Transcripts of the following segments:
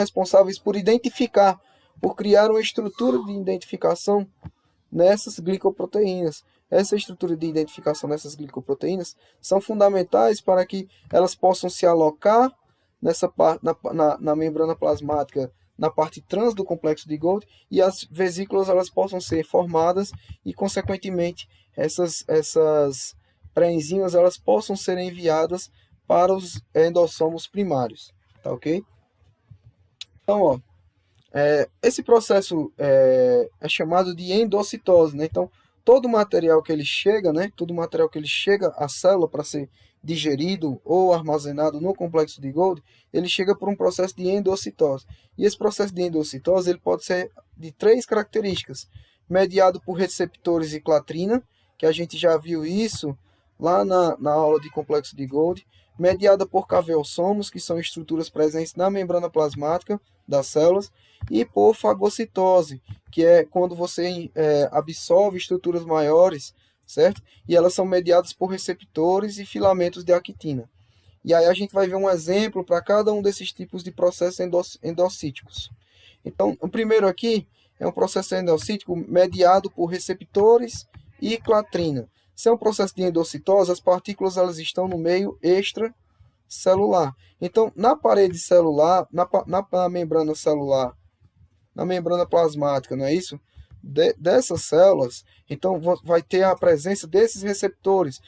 responsáveis por identificar, por criar uma estrutura de identificação nessas glicoproteínas. Essa estrutura de identificação dessas glicoproteínas são fundamentais para que elas possam se alocar nessa parte, na membrana plasmática, na parte trans do complexo de Golgi, e as vesículas elas possam ser formadas e, consequentemente, essas pré-enzimas elas possam ser enviadas para os endossomos primários, tá ok? Então, ó, esse processo é chamado de endocitose, né? Então, todo o material que ele chega, né? Todo o material que ele chega à célula para ser digerido ou armazenado no complexo de Golgi, ele chega por um processo de endocitose. E esse processo de endocitose ele pode ser de três características: mediado por receptores de clatrina, que a gente já viu isso lá na aula de complexo de Golgi, mediada por caveossomos, que são estruturas presentes na membrana plasmática das células, e por fagocitose, que é quando você absorve estruturas maiores, certo? E elas são mediadas por receptores e filamentos de actina. E aí a gente vai ver um exemplo para cada um desses tipos de processos endocíticos. Então, o primeiro aqui é um processo endocítico mediado por receptores e clatrina. Se é um processo de endocitose, as partículas elas estão no meio extracelular. Então, na parede celular, na membrana celular, na membrana plasmática, não é isso? Dessas células, então vai ter a presença desses receptores.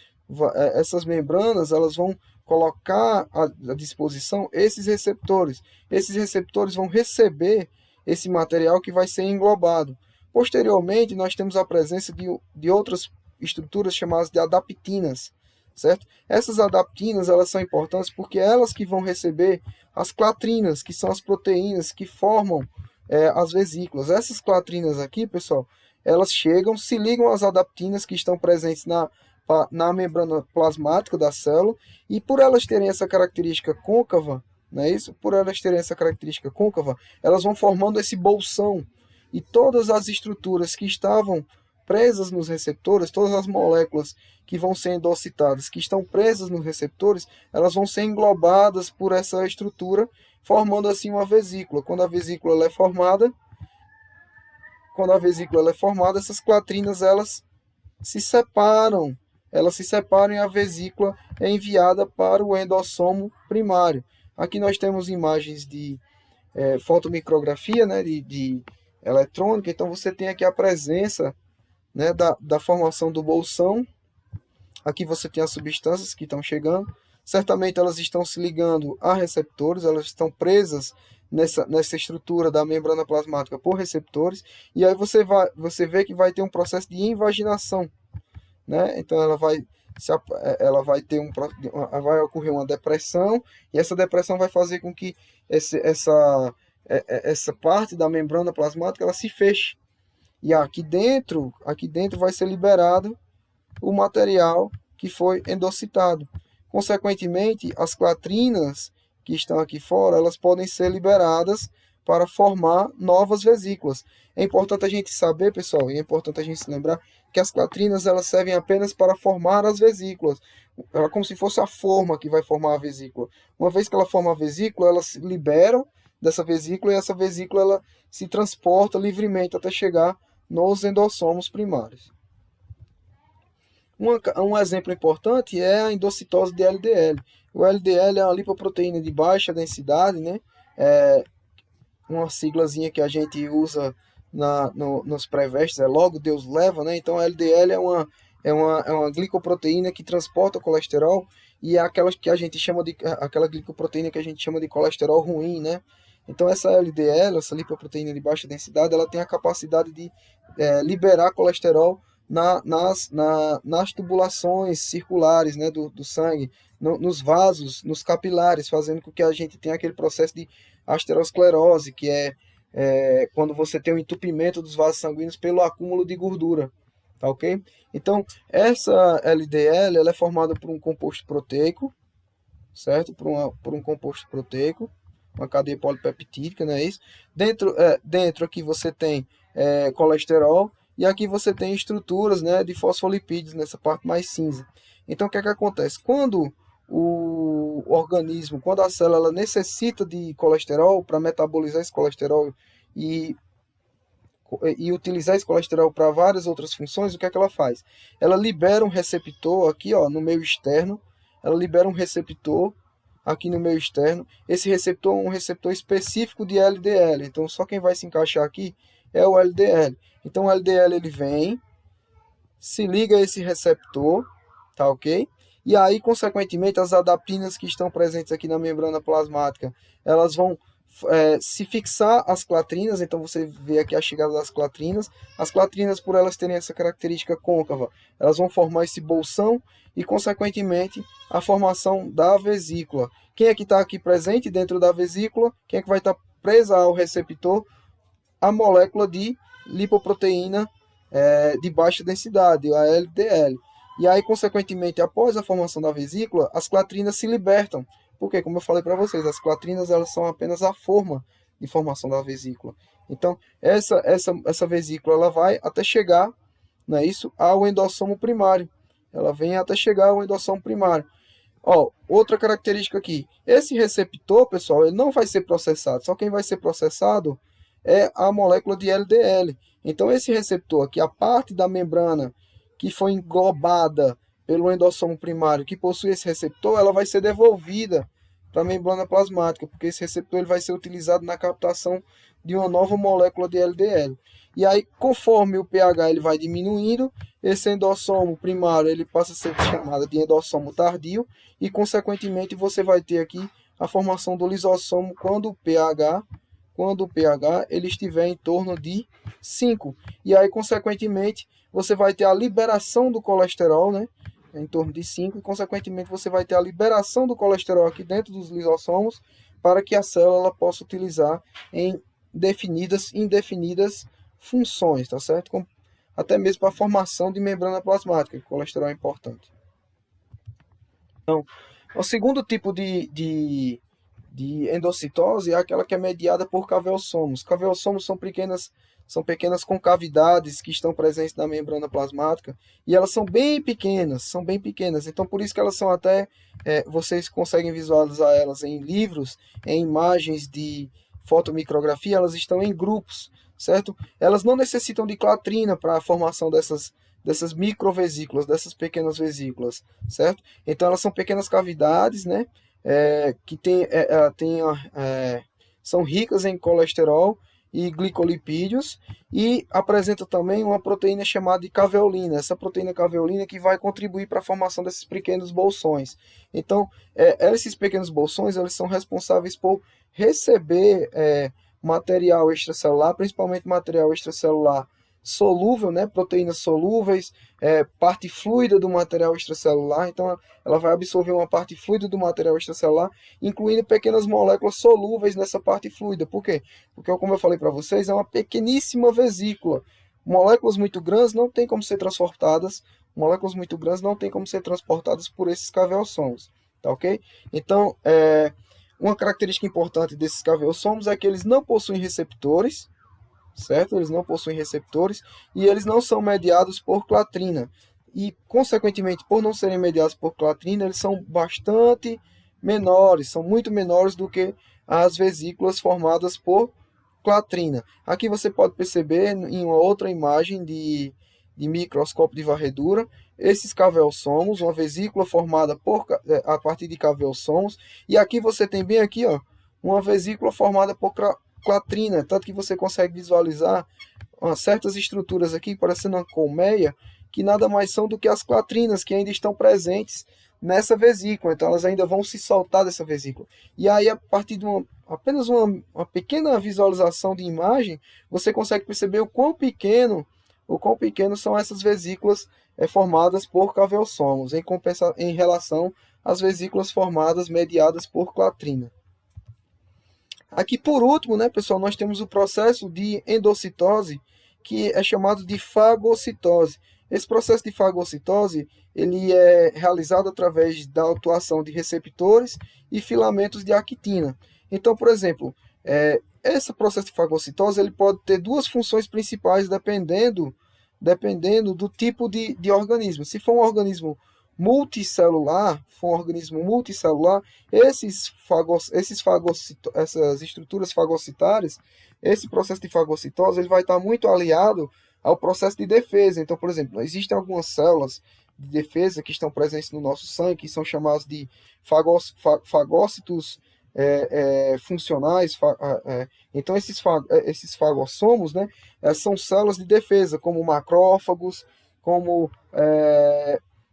Essas membranas elas vão colocar à disposição esses receptores. Esses receptores vão receber esse material que vai ser englobado. Posteriormente, nós temos a presença de outras estruturas chamadas de adaptinas, certo? Essas adaptinas elas são importantes porque elas que vão receber as clatrinas, que são as proteínas que formam as vesículas. Essas clatrinas aqui, pessoal, elas chegam, se ligam às adaptinas que estão presentes na membrana plasmática da célula, e por elas terem essa característica côncava, não é isso? Por elas terem essa característica côncava, elas vão formando esse bolsão, e todas as estruturas que estavam presas nos receptores, todas as moléculas que vão ser endocitadas, que estão presas nos receptores, elas vão ser englobadas por essa estrutura, formando assim uma vesícula. Quando a vesícula é formada, essas clatrinas elas se separam. Elas se separam e a vesícula é enviada para o endossomo primário. Aqui nós temos imagens de fotomicrografia, né, de eletrônica. Então você tem aqui a presença, né, da formação do bolsão. Aqui você tem as substâncias que estão chegando. Certamente elas estão se ligando a receptores, elas estão presas nessa estrutura da membrana plasmática por receptores, e aí você vê que vai ter um processo de invaginação, né? Então ela vai vai ocorrer uma depressão, e essa depressão vai fazer com que essa parte da membrana plasmática ela se feche. E aqui dentro vai ser liberado o material que foi endocitado. Consequentemente, as clatrinas que estão aqui fora, elas podem ser liberadas para formar novas vesículas. É importante a gente saber, pessoal, e é importante a gente se lembrar que as clatrinas elas servem apenas para formar as vesículas. Ela é como se fosse a forma que vai formar a vesícula. Uma vez que ela forma a vesícula, ela se libera dessa vesícula, e essa vesícula ela se transporta livremente até chegar nos endossomos primários. Um exemplo importante é a endocitose de LDL. O LDL é uma lipoproteína de baixa densidade, né? É uma siglazinha que a gente usa nos pré-vestes, é logo Deus leva, né? Então a LDL é uma glicoproteína que transporta o colesterol, e é aquela glicoproteína que a gente chama de colesterol ruim, né? Então essa LDL, essa lipoproteína de baixa densidade, ela tem a capacidade de liberar colesterol nas tubulações circulares, né, do sangue, nos vasos, nos capilares, fazendo com que a gente tenha aquele processo de aterosclerose, que é quando você tem um entupimento dos vasos sanguíneos pelo acúmulo de gordura, tá ok? Então, essa LDL ela é formada por um composto proteico, certo? Por um composto proteico, uma cadeia polipeptídica, não é isso? Dentro aqui você tem colesterol, e aqui você tem estruturas, né, de fosfolipídios nessa parte mais cinza. Então, o que é que acontece? Quando o organismo, quando a célula ela necessita de colesterol para metabolizar esse colesterol e, e utilizar esse colesterol para várias outras funções, o que é que ela faz? Ela libera um receptor aqui, ó, no meio externo, ela libera um receptor aqui no meio externo. Esse receptor é um receptor específico de LDL, então só quem vai se encaixar aqui é o LDL. Então o LDL ele vem, se liga a esse receptor, tá ok? E aí, consequentemente, as adaptinas que estão presentes aqui na membrana plasmática, elas vão se fixar às clatrinas, então você vê aqui a chegada das clatrinas. As clatrinas, por elas terem essa característica côncava, elas vão formar esse bolsão e, consequentemente, a formação da vesícula. Quem é que está aqui presente dentro da vesícula? Quem é que vai estar presa ao receptor? A molécula de lipoproteína de baixa densidade, a LDL. E aí, consequentemente, após a formação da vesícula, as clatrinas se libertam. Porque, como eu falei para vocês, as clatrinas elas são apenas a forma de formação da vesícula. Então, essa vesícula ela vai até chegar, não é isso, ao endossomo primário. Ela vem até chegar ao endossomo primário. Ó, outra característica aqui. Esse receptor, pessoal, ele não vai ser processado. Só quem vai ser processado é a molécula de LDL. Então, esse receptor aqui, a parte da membrana que foi englobada pelo endossomo primário, que possui esse receptor, ela vai ser devolvida para a membrana plasmática, porque esse receptor ele vai ser utilizado na captação de uma nova molécula de LDL. E aí, conforme o pH ele vai diminuindo, esse endossomo primário ele passa a ser chamado de endossomo tardio, e, consequentemente, você vai ter aqui a formação do lisossomo quando o pH ele estiver em torno de 5. E aí, consequentemente, você vai ter a liberação do colesterol, né, em torno de 5, e, consequentemente, você vai ter a liberação do colesterol aqui dentro dos lisossomos para que a célula possa utilizar em indefinidas funções, tá certo? Como até mesmo para a formação de membrana plasmática, que o colesterol é importante. Então, o segundo tipo de endocitose é aquela que é mediada por caveossomos. Caveossomos são pequenas concavidades que estão presentes na membrana plasmática e elas são bem pequenas, Então, por isso que elas são até, vocês conseguem visualizar elas em livros, em imagens de fotomicrografia, elas estão em grupos, certo? Elas não necessitam de clatrina para a formação dessas microvesículas, dessas pequenas vesículas, certo? Então, elas são pequenas cavidades, né? Que são ricas em colesterol e glicolipídios e apresenta também uma proteína chamada de caveolina. Essa proteína caveolina que vai contribuir para a formação desses pequenos bolsões. Então, esses pequenos bolsões eles são responsáveis por receber material extracelular, principalmente material extracelular solúvel, né, proteínas solúveis, parte fluida do material extracelular. Então, ela vai absorver uma parte fluida do material extracelular, incluindo pequenas moléculas solúveis nessa parte fluida. Por quê? Porque, como eu falei para vocês, é uma pequeníssima vesícula. Moléculas muito grandes não tem como ser transportadas, por esses caveossomos, tá ok? Então, uma característica importante desses caveossomos é que eles não possuem receptores, certo? Eles não possuem receptores e eles não são mediados por clatrina. E, consequentemente, por não serem mediados por clatrina, eles são bastante menores, são muito menores do que as vesículas formadas por clatrina. Aqui você pode perceber em uma outra imagem de microscópio de varredura, esses caveossomos, uma vesícula formada a partir de caveossomos, e aqui você tem bem aqui, ó, uma vesícula formada por clatrina, tanto que você consegue visualizar certas estruturas aqui, parecendo uma colmeia, que nada mais são do que as clatrinas que ainda estão presentes nessa vesícula. Então elas ainda vão se soltar dessa vesícula. E aí, a partir de apenas uma pequena visualização de imagem, você consegue perceber o quão pequeno são essas vesículas formadas por caveossomos, em relação às vesículas formadas mediadas por clatrina. Aqui, por último, né, pessoal, nós temos o processo de endocitose, que é chamado de fagocitose. Esse processo de fagocitose ele é realizado através da atuação de receptores e filamentos de actina. Então, por exemplo, esse processo de fagocitose ele pode ter duas funções principais dependendo do tipo de organismo. Se for um organismo multicelular, for um organismo multicelular, essas estruturas fagocitárias, esse processo de fagocitose, ele vai estar muito aliado ao processo de defesa. Então, por exemplo, existem algumas células de defesa que estão presentes no nosso sangue, que são chamadas de fagócitos funcionais. Então, esses fagossomos, né, são células de defesa, como macrófagos, como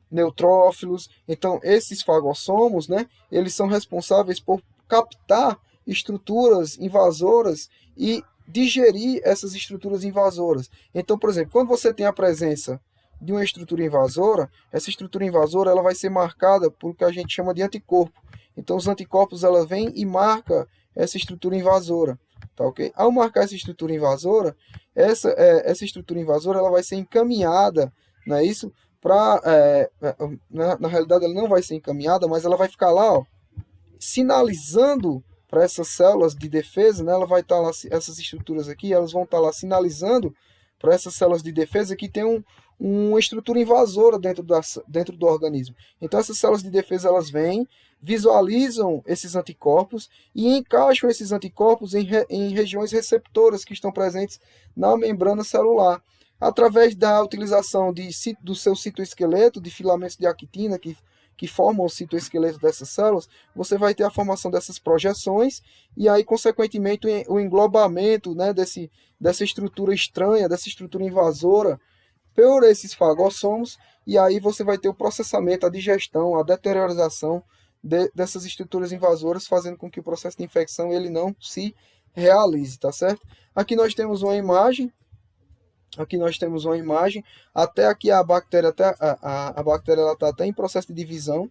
neutrófilos. Então, esses fagossomos, né, eles são responsáveis por captar estruturas invasoras e digerir essas estruturas invasoras. Então, por exemplo, quando você tem a presença de uma estrutura invasora, essa estrutura invasora ela vai ser marcada por o que a gente chama de anticorpo. Então, os anticorpos ela vem e marca essa estrutura invasora, tá ok? Ao marcar essa estrutura invasora, essa estrutura invasora ela vai ser encaminhada, não é isso? Na realidade, ela não vai ser encaminhada, mas ela vai ficar lá, ó, sinalizando para essas células de defesa, né? Ela vai estar lá, essas estruturas aqui, elas vão estar lá sinalizando para essas células de defesa que tem uma estrutura invasora dentro do organismo. Então, essas células de defesa, elas vêm, visualizam esses anticorpos e encaixam esses anticorpos em regiões receptoras que estão presentes na membrana celular, através da utilização do seu citoesqueleto, de filamentos de actina que formam o citoesqueleto dessas células. Você vai ter a formação dessas projeções e aí, consequentemente, o englobamento, né, dessa estrutura estranha, dessa estrutura invasora por esses fagossomos, e aí você vai ter o processamento, a digestão, a deteriorização dessas estruturas invasoras, fazendo com que o processo de infecção ele não se realize, tá certo? Aqui nós temos uma imagem. Até aqui a bactéria, a bactéria ela está até em processo de divisão,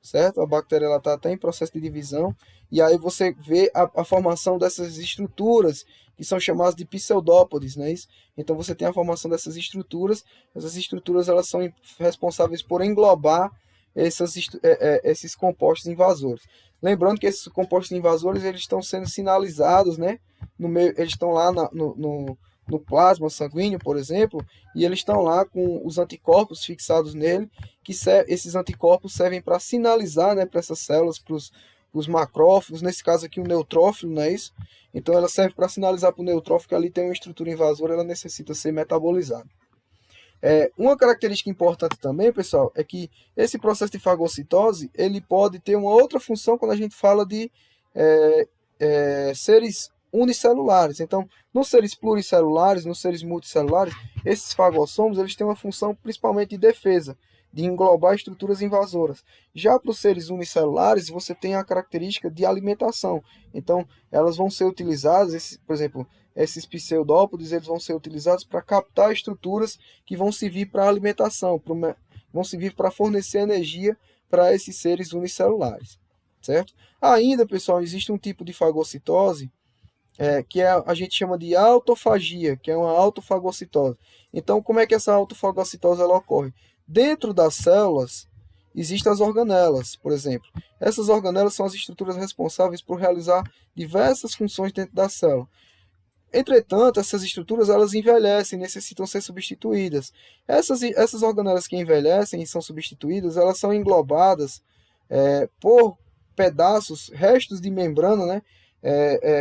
certo? A bactéria ela está até em processo de divisão, e aí você vê a formação dessas estruturas, que são chamadas de pseudópodes, não é isso? Então você tem a formação dessas estruturas, essas estruturas elas são responsáveis por englobar esses compostos invasores. Lembrando que esses compostos invasores eles estão sendo sinalizados, né? Eles estão lá no plasma sanguíneo, por exemplo, e eles estão lá com os anticorpos fixados nele, que esses anticorpos servem para sinalizar, né, para essas células, para os macrófagos, nesse caso aqui o neutrófilo, não é isso? Então ela serve para sinalizar para o neutrófilo que ali tem uma estrutura invasora, ela necessita ser metabolizada. Uma característica importante também, pessoal, é que esse processo de fagocitose, ele pode ter uma outra função quando a gente fala de seres unicelulares. Então, nos seres pluricelulares, nos seres multicelulares, esses fagossomos eles têm uma função principalmente de defesa, de englobar estruturas invasoras. Já para os seres unicelulares, você tem a característica de alimentação. Então, elas vão ser utilizadas, por exemplo, esses pseudópodes, eles vão ser utilizados para captar estruturas que vão servir para alimentação, vão servir para fornecer energia para esses seres unicelulares, certo? Ainda, pessoal, existe um tipo de fagocitose que a gente chama de autofagia, que é uma autofagocitose. Então, como é que essa autofagocitose ela ocorre? Dentro das células, existem as organelas, por exemplo. Essas organelas são as estruturas responsáveis por realizar diversas funções dentro da célula. Entretanto, essas estruturas elas envelhecem, necessitam ser substituídas. Essas organelas que envelhecem e são substituídas, elas são englobadas por pedaços, restos de membrana, né?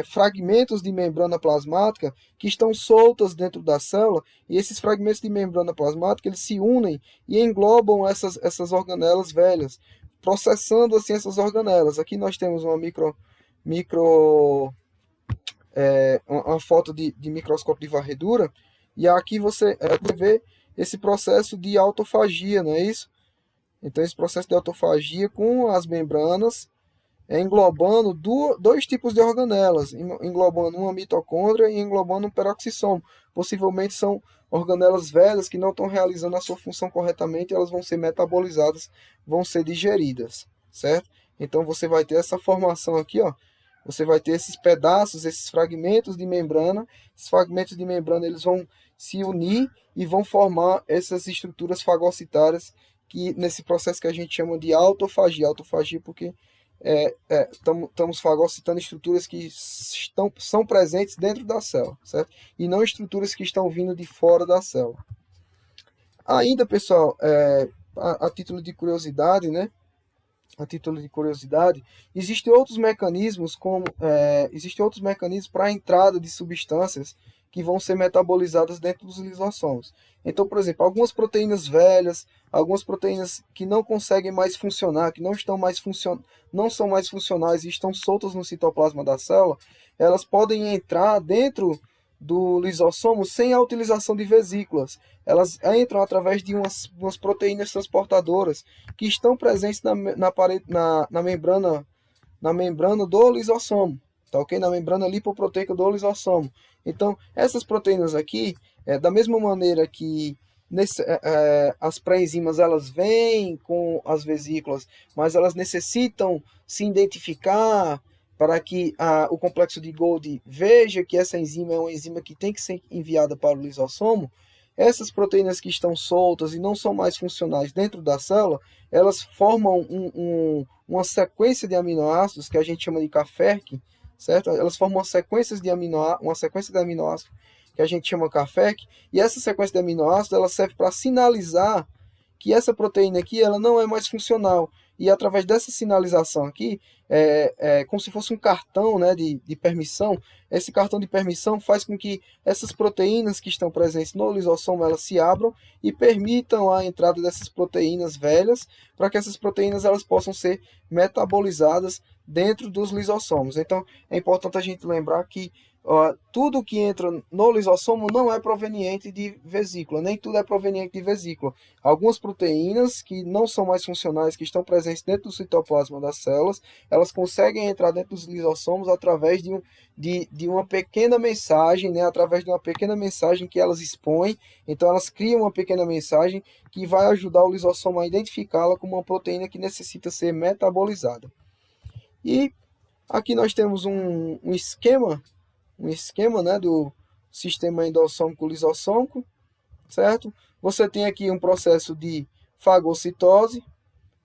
Fragmentos de membrana plasmática que estão soltas dentro da célula, e esses fragmentos de membrana plasmática eles se unem e englobam essas organelas velhas, processando assim essas organelas. Aqui nós temos uma uma foto de microscópio de varredura, e aqui você vê esse processo de autofagia, não é isso? Então esse processo de autofagia com as membranas englobando dois tipos de organelas, englobando uma mitocôndria e englobando um peroxissomo. Possivelmente são organelas velhas que não estão realizando a sua função corretamente, elas vão ser metabolizadas, vão ser digeridas, certo? Então você vai ter essa formação aqui, ó. Você vai ter esses pedaços, esses fragmentos de membrana. Esses fragmentos de membrana eles vão se unir e vão formar essas estruturas fagocitárias que nesse processo que a gente chama de autofagia. Autofagia porque estamos fagocitando estruturas que são presentes dentro da célula, certo? E não estruturas que estão vindo de fora da célula. Ainda, pessoal, a título de curiosidade, né? A título de curiosidade, existem outros mecanismos para a entrada de substâncias que vão ser metabolizadas dentro dos lisossomos. Então, por exemplo, algumas proteínas velhas, algumas proteínas que não conseguem mais funcionar, que não são mais funcionais e estão soltas no citoplasma da célula, elas podem entrar dentro do lisossomo sem a utilização de vesículas. Elas entram através de umas proteínas transportadoras que estão presentes na membrana do lisossomo, tá ok? Na membrana lipoproteica do lisossomo. Então, essas proteínas aqui, da mesma maneira que as pré-enzimas elas vêm com as vesículas, mas elas necessitam se identificar para que o complexo de Golgi veja que essa enzima é uma enzima que tem que ser enviada para o lisossomo. Essas proteínas que estão soltas e não são mais funcionais dentro da célula, elas formam uma sequência de aminoácidos que a gente chama de CAFEC, certo? Elas formam uma sequência de aminoácidos que a gente chama CAFEC, e essa sequência de aminoácidos ela serve para sinalizar que essa proteína aqui ela não é mais funcional. E através dessa sinalização aqui, como se fosse um cartão, né, de permissão, esse cartão de permissão faz com que essas proteínas que estão presentes no lisossomo elas se abram e permitam a entrada dessas proteínas velhas, para que essas proteínas elas possam ser metabolizadas dentro dos lisossomos. Então, é importante a gente lembrar que tudo que entra no lisossomo não é proveniente de vesícula, nem tudo é proveniente de vesícula. Algumas proteínas que não são mais funcionais, que estão presentes dentro do citoplasma das células, elas conseguem entrar dentro dos lisossomos através de uma pequena mensagem, né? Através de uma pequena mensagem que elas expõem. Então elas criam uma pequena mensagem que vai ajudar o lisossomo a identificá-la como uma proteína que necessita ser metabolizada. E aqui nós temos um esquema, né, do sistema endossômico lisossômico, certo? Você tem aqui um processo de fagocitose,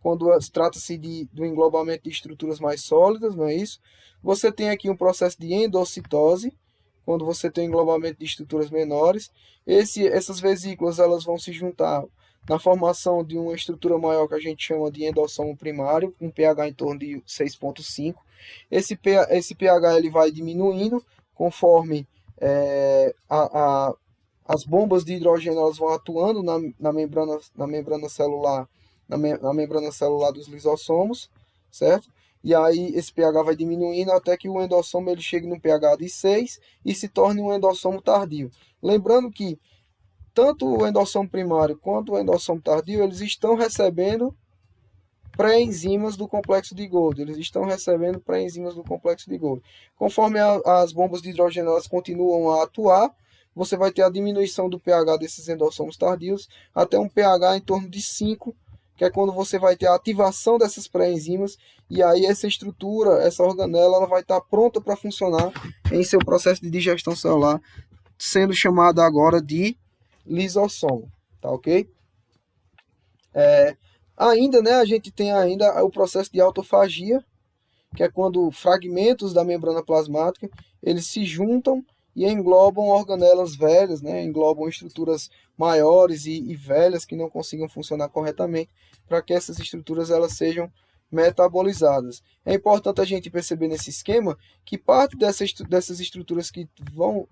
quando trata-se do englobamento de estruturas mais sólidas, não é isso? Você tem aqui um processo de endocitose, quando você tem englobamento de estruturas menores. Essas vesículas elas vão se juntar na formação de uma estrutura maior que a gente chama de endossomo primário, com pH em torno de 6,5. Esse pH ele vai diminuindo conforme as bombas de hidrogênio elas vão atuando na membrana celular, na membrana celular dos lisossomos, certo? E aí esse pH vai diminuindo até que o endossomo ele chegue no pH de 6 e se torne um endossomo tardio. Lembrando que tanto o endossomo primário quanto o endossomo tardio, eles estão recebendo pré-enzimas do complexo de Golgi. Conforme as bombas de hidrogênio elas continuam a atuar, você vai ter a diminuição do pH desses endossomos tardios até um pH em torno de 5, que é quando você vai ter a ativação dessas pré-enzimas, e aí essa estrutura, essa organela, ela vai estar pronta para funcionar em seu processo de digestão celular, sendo chamada agora de lisossomo, tá ok? Ainda, né, a gente tem ainda o processo de autofagia, que é quando fragmentos da membrana plasmática eles se juntam e englobam organelas velhas, né, englobam estruturas maiores e velhas que não consigam funcionar corretamente, para que essas estruturas elas sejam metabolizadas. É importante a gente perceber nesse esquema que parte dessas estruturas que vão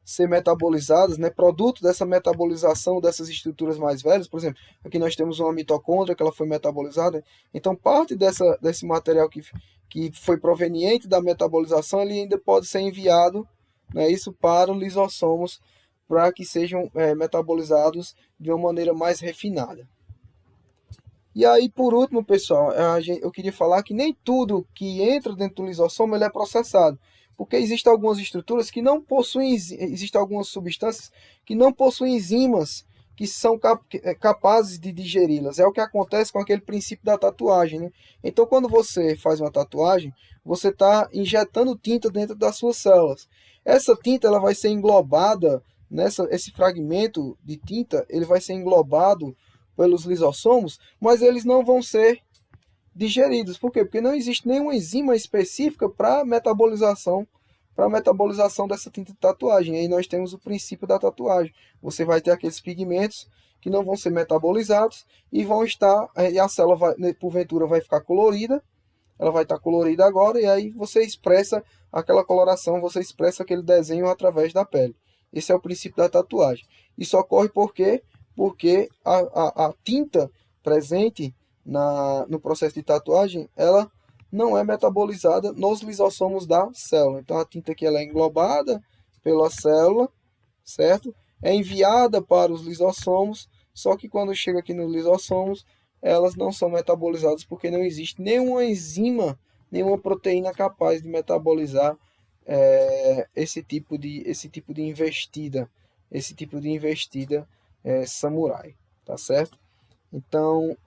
ser metabolizadas, né, produto dessa metabolização dessas estruturas mais velhas, por exemplo, aqui nós temos uma mitocôndria que ela foi metabolizada, então parte desse material que foi proveniente da metabolização, ele ainda pode ser enviado, né, isso para os lisossomos, para que sejam metabolizados de uma maneira mais refinada. E aí, por último, pessoal, eu queria falar que nem tudo que entra dentro do lisossomo ele é processado, porque existem algumas estruturas que não possuem, existem algumas substâncias que não possuem enzimas que são capazes de digeri-las. É o que acontece com aquele princípio da tatuagem, né? Então, quando você faz uma tatuagem, você está injetando tinta dentro das suas células. Essa tinta ela vai ser englobada, esse fragmento de tinta ele vai ser englobado pelos lisossomos, mas eles não vão ser digeridos. Por quê? Porque não existe nenhuma enzima específica para metabolização para a metabolização dessa tinta de tatuagem. E aí nós temos o princípio da tatuagem. Você vai ter aqueles pigmentos que não vão ser metabolizados e vão estar, e a célula vai, porventura vai ficar colorida, ela vai estar colorida agora, e aí você expressa aquela coloração, você expressa aquele desenho através da pele. Esse é o princípio da tatuagem. Isso ocorre porque a tinta presente no processo de tatuagem, ela não é metabolizada nos lisossomos da célula. Então a tinta aqui ela é englobada pela célula, certo? É enviada para os lisossomos, só que quando chega aqui nos lisossomos, elas não são metabolizadas porque não existe nenhuma enzima, nenhuma proteína capaz de metabolizar esse tipo de investida samurai, tá certo? Então,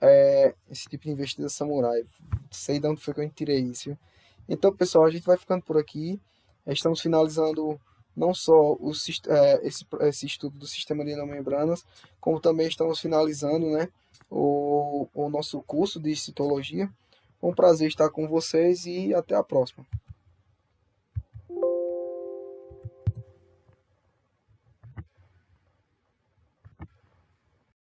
esse tipo de investida samurai, sei de onde foi que eu tirei isso, viu? Então, pessoal, a gente vai ficando por aqui. Estamos finalizando não só esse estudo do sistema de nanomembranas, como também estamos finalizando, né, o nosso curso de citologia. Foi um prazer estar com vocês e até a próxima.